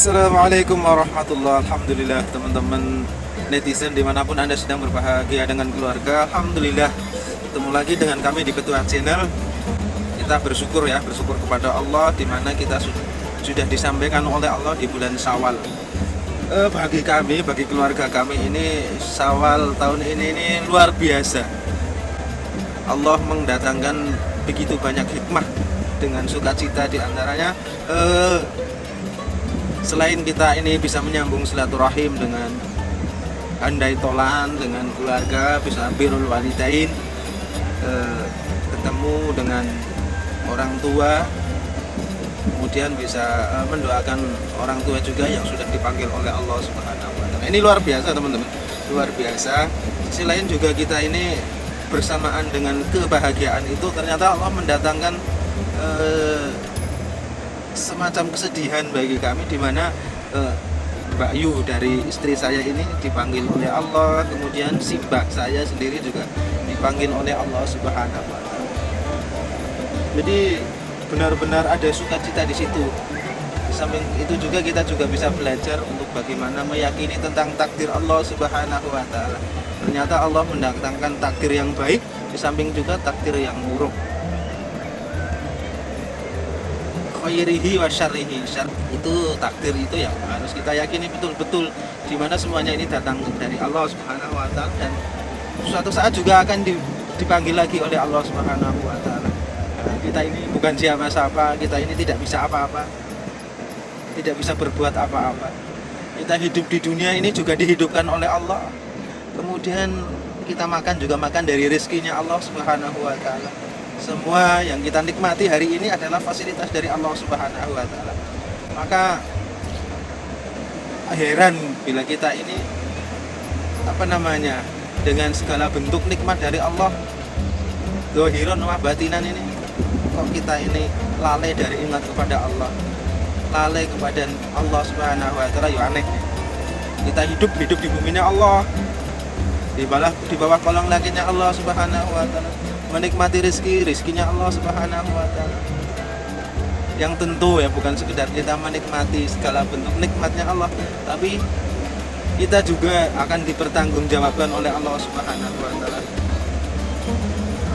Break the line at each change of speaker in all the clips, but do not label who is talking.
Assalamualaikum warahmatullahi. Alhamdulillah teman-teman netizen dimanapun Anda sedang berbahagia dengan keluarga. Alhamdulillah ketemu lagi dengan kami di Ketua Channel. Kita bersyukur kepada Allah dimana kita sudah disampaikan oleh Allah di bulan Syawal. Bagi kami, bagi keluarga kami ini Syawal tahun ini luar biasa. Allah mendatangkan begitu banyak hikmah dengan sukacita, di antaranya selain kita ini bisa menyambung silaturahim dengan handai tolan dengan keluarga, bisa birrul walidain, ketemu dengan orang tua, kemudian bisa mendoakan orang tua juga yang sudah dipanggil oleh Allah Subhanahu wa Ta'ala. Ini luar biasa teman-teman, luar biasa. Sisi lain juga kita ini bersamaan dengan kebahagiaan itu ternyata Allah mendatangkan semacam kesedihan bagi kami, di mana Mbak Yu dari istri saya ini dipanggil oleh Allah, kemudian si Mbak saya sendiri juga dipanggil oleh Allah Subhanahu wa Ta'ala. Jadi benar-benar ada sukacita di situ. Di samping itu juga kita juga bisa belajar untuk bagaimana meyakini tentang takdir Allah Subhanahu wa Ta'ala. Ternyata Allah mendatangkan takdir yang baik, di samping juga takdir yang buruk. Khairihi wa syarrihi, itu takdir itu yang harus kita yakini betul-betul, di mana semuanya ini datang dari Allah Subhanahu wa Ta'ala, dan suatu saat juga akan dipanggil lagi oleh Allah Subhanahu wa Ta'ala. Kita ini bukan siapa-siapa, kita ini tidak bisa apa-apa, tidak bisa berbuat apa-apa. Kita hidup di dunia ini juga dihidupkan oleh Allah. Kemudian kita makan juga makan dari rezekinya Allah Subhanahu wa Ta'ala. Semua yang kita nikmati hari ini adalah fasilitas dari Allah Subhanahu wa Ta'ala. Maka heran bila kita ini dengan segala bentuk nikmat dari Allah, zahiran wa batinan, ini kok kita ini lalai dari ingat kepada Allah, lalai kepada Allah Subhanahu wa Ta'ala. Ya aneh. Kita hidup di buminya Allah, di bawah kolong langitnya Allah Subhanahu wa Ta'ala, menikmati rezekinya Allah Subhanahu wa Ta'ala. Yang tentu ya bukan sekedar kita menikmati segala bentuk nikmatnya Allah, tapi kita juga akan dipertanggungjawabkan oleh Allah Subhanahu wa Ta'ala.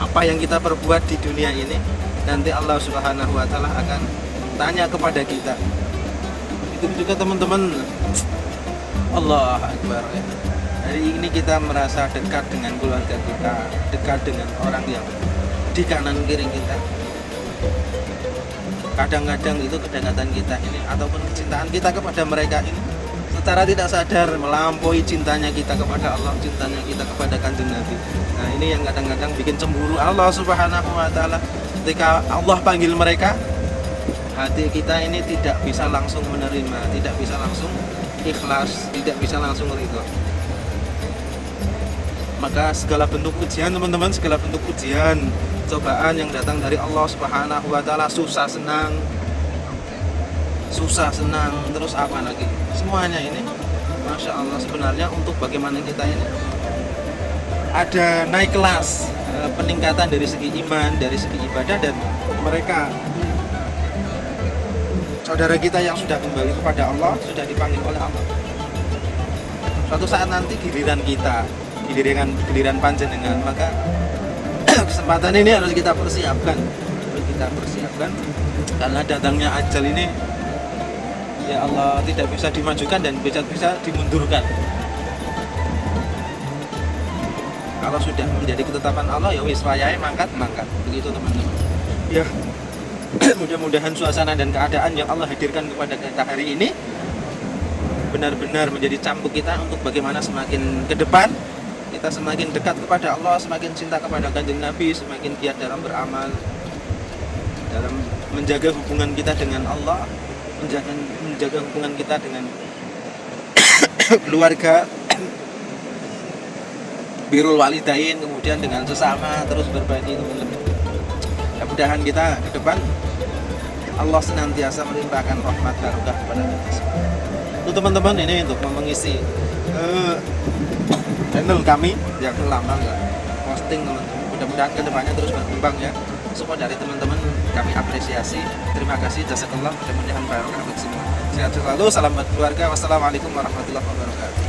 Apa yang kita perbuat di dunia ini, nanti Allah Subhanahu wa Ta'ala akan tanya kepada kita. Itu juga teman-teman, Allah Akbar ya. Hari ini kita merasa dekat dengan keluarga kita, dekat dengan orang yang di kanan kiri kita. Kadang-kadang itu kedekatan kita ini ataupun kecintaan kita kepada mereka ini secara tidak sadar melampaui cintanya kita kepada Allah, cintanya kita kepada Kanjeng Nabi. Nah, ini yang kadang-kadang bikin cemburu Allah Subhanahu wa Ta'ala. Ketika Allah panggil mereka, hati kita ini tidak bisa langsung menerima, tidak bisa langsung ikhlas, tidak bisa langsung ridho. Maka segala bentuk ujian teman-teman, segala bentuk ujian, cobaan yang datang dari Allah Subhanahu wa Ta'ala, susah senang, terus apa lagi, semuanya ini Masya Allah sebenarnya untuk bagaimana kita ini ada naik kelas, peningkatan dari segi iman, dari segi ibadah. Dan mereka saudara kita yang sudah kembali kepada Allah, sudah dipanggil oleh Allah, suatu saat nanti giliran panjenengan, maka kesempatan ini harus kita persiapkan, karena datangnya ajal ini ya Allah tidak bisa dimajukan dan bisa dimundurkan. Kalau sudah menjadi ketetapan Allah, ya wis wayahe mangkat, begitu teman-teman ya. Mudah-mudahan suasana dan keadaan yang Allah hadirkan kepada kita hari ini benar-benar menjadi cambuk kita untuk bagaimana semakin ke depan kita semakin dekat kepada Allah, semakin cinta kepada Kanjeng Nabi, semakin giat dalam beramal, dalam menjaga hubungan kita dengan Allah, menjaga hubungan kita dengan keluarga, birrul walidain, kemudian dengan sesama, terus berbagi teman-teman. Mudah-mudahan kita ke depan Allah senantiasa melimpahkan rahmat barokah kepada kita semua. Untuk teman-teman ini untuk mengisi channel kami yang lama nggak posting teman-teman, mudah-mudahan kedepannya terus berkembang ya. Semua dari teman-teman kami apresiasi, terima kasih, jazakallah, mudah-mudahan barokah buat semua. sehat selalu, salam buat keluarga. Wassalamualaikum warahmatullahi wabarakatuh.